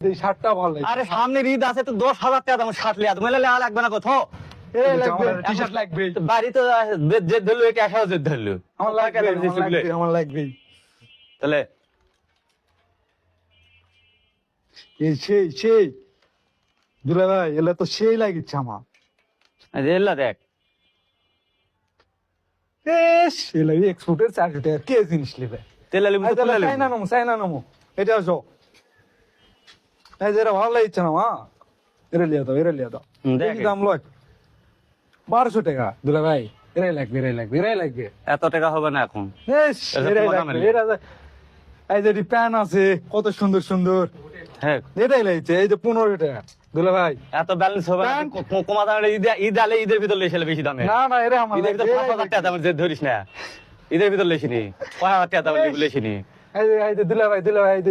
এই শার্টটা ভালো লাগে। আরে সামনে ঈদ আছে তো 10,000 টাকা দাম শার্ট লিয়া তুমি লেলে লাগবে না কোথাও এই লাগবে টি-শার্ট লাগবে। বাড়ি তো যে ধরলো এটা 1000 ধরলো আমার লাগবে আমার লাগবে। তাহলে এই সেই দুলা ভাই এলা তো সেই লাগিচ্ছে আমার। এল্লা দেখ এস এলা এক্সপোর্টের 400 টাকা কে জিনিস নেবে? তেলা লিবু তেলা লিবু চাইনা নামো এটা আসো। এই যে এটা ভালো লাগছে না মা, এরা লিয়া দাও দেখ কি দাম লয়? 1200 টাকা দুলা ভাই। এরাই লাগবে। এত টাকা হবে না এখন এস এরাই লাগবে এই যে প্যান আছে কত সুন্দর হ্যাঁ এটাই লাগছে। এই যে 15 টাকা দুলা ভাই। এত ব্যালেন্স হবে না কমা দামে ঈদ আলে ঈদের ভিতর লেছিলে বেশি দামে না এরা আমার ঈদের ভিতর 5,000 টাকা দামের যে ধরিস না ঈদের ভিতর লেছিনি 5,000 টাকা দামের লেছিনি এই যে দুলা ভাই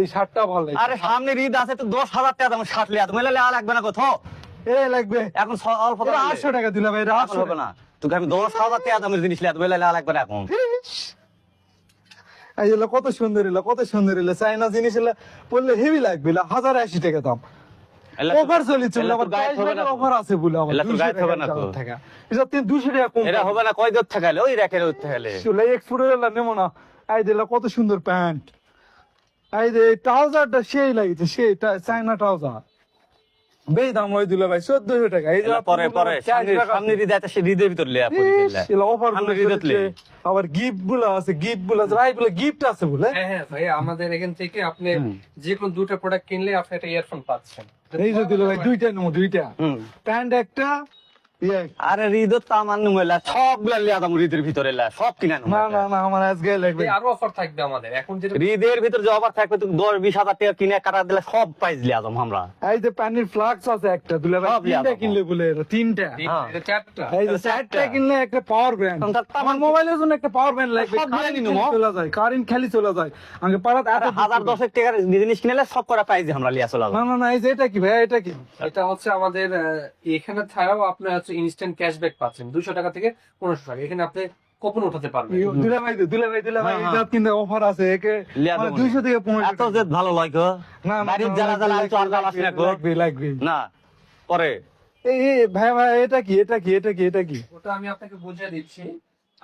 এই শার্টটা ভালো লাগছে। আরে সামনে ঈদ আছে তো 10,000 টাকা দামের শার্ট লিয়া তুমি লেলে লাগবে না কোথাও এরাই লাগবে। এখন অল্প এটা 800 টাকা দুলা ভাই, এটা এখন 800 হবে না তোকে আমি 10,000 টাকা দামের জিনিস লিয়া তুমি লেলে লাগবে না এখন এই যে কত সুন্দর এলো চাইনা জিনিস এলো বললে হেভি লাগবে। 1080 টাকা দাম। অফার চলিছে আবার অফার আছে বলে আবার 200 টাকা। এটা 200 টাকা কম। এটা হবে না কয় দূর থাকালে ওই রেখে থাকালে চলে এক্সপোর্টের এলা নেমো না। এই যে কত সুন্দর প্যান্ট। এই যে ট্রাউজারটা সেই লাগিছে সেই চাইনা ট্রাউজার বেশ দাম হয় দুলা ভাই 1400 টাকা। এই যে পরে সামনে ঈদ আছে সে ঈদের ভিতর লিয়া পড়ি এলা অফার ঈদে আবার গিফট গুলো আছে ভাই বলে গিফট আছে বলে। হ্যাঁ ভাই আমাদের এখান থেকে আপনি যে কোনো দুটো প্রোডাক্ট কিনলে আপনি একটা ইয়ারফোন পাচ্ছেন। এই যে দুলা ভাই দুইটা প্যান্ট একটা আরে ঈদের তো আমার নুমেলা সবগুলা লিয়া দাম ঈদের ভিতরে সব কিনা না আমার আজকে লাগবে। আরো অফার থাকবে আমাদের এখন যেটা ঈদের ভিতর যে অফার থাকবে তুমি 10-20 হাজার টাকা কিনে কাটা দিলে সব প্রাইস লিয়া দাম আমরা এই যে পানির ফ্লাক্স আছে একটা দুলা ভাই সব লিয়া তিনটা দাও। কিনলে বলে তিনটা। এটা চারটা এই যে চারটা কিনলে একটা পাওয়ার ব্যাংক। আমার মোবাইলের জন্য একটা পাওয়ার ব্যাংক লাগবে। সব দিয়ে নিনো, মা। কারেন্ট খালি চলে যায় আমাকে পাড়াতে এত 1,010 টাকার জিনিস কিনলে সব করা প্রাইস আমরা লিয়া চলে যাবো না এই যে এটা কি ভাই এটা কি? এটা হচ্ছে আমাদের এখানে ছাড়াও আপনার হচ্ছে ইনস্ট্যান্ট ক্যাশব্যাক পাচ্ছেন 200 টাকা থেকে 1500 টাকা। এখানে আপনি কুপন উঠাতে পারবেন। দুলা ভাই এটা কিন্তু অফার আছে একে লিয়া মানে দাও 200 থেকে 1500 এত যে ভালো লাগে না বাড়ির জ্বালা জ্বালা আর চর জ্বালা আসলে লাগবে। না পরে এই ভাই এটা কি? ওটা আমি আপনাকে বুঝিয়ে দিচ্ছি।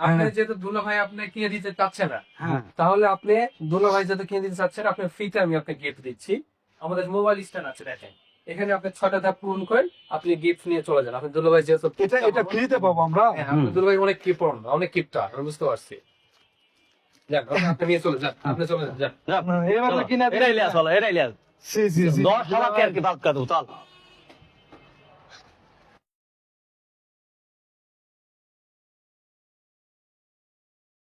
আপনি যেহেতু দুলা ভাই আপনি কিনে দিতে চাচ্ছেন না, হ্যাঁ। তাহলে আপনি দুলা ভাই যেহেতু কিনে দিতে চাচ্ছেন আপনি ফ্রিতে আমি আপনাকে গিফট দিচ্ছি। আমাদের মোবাইল স্ট্যান্ড আছে দেখেন, এখানে আপনি 6টা ধাপ পূরণ করেন আপনি গিফট নিয়ে চলে যান। আপনি দুলা ভাই যেহেতু এটা ফ্রিতে পাবো আমরা। হ্যাঁ, আপনার দুলা ভাই অনেক কিপটা আমি বুঝতে পারছি। যান আপনি নিয়ে চলে যান, আপনি চলে যান। এবার কিনা এরাই লিয়া চলো এরাই লিয়া জি 10,000 টাকা কি বাদ কাটু চল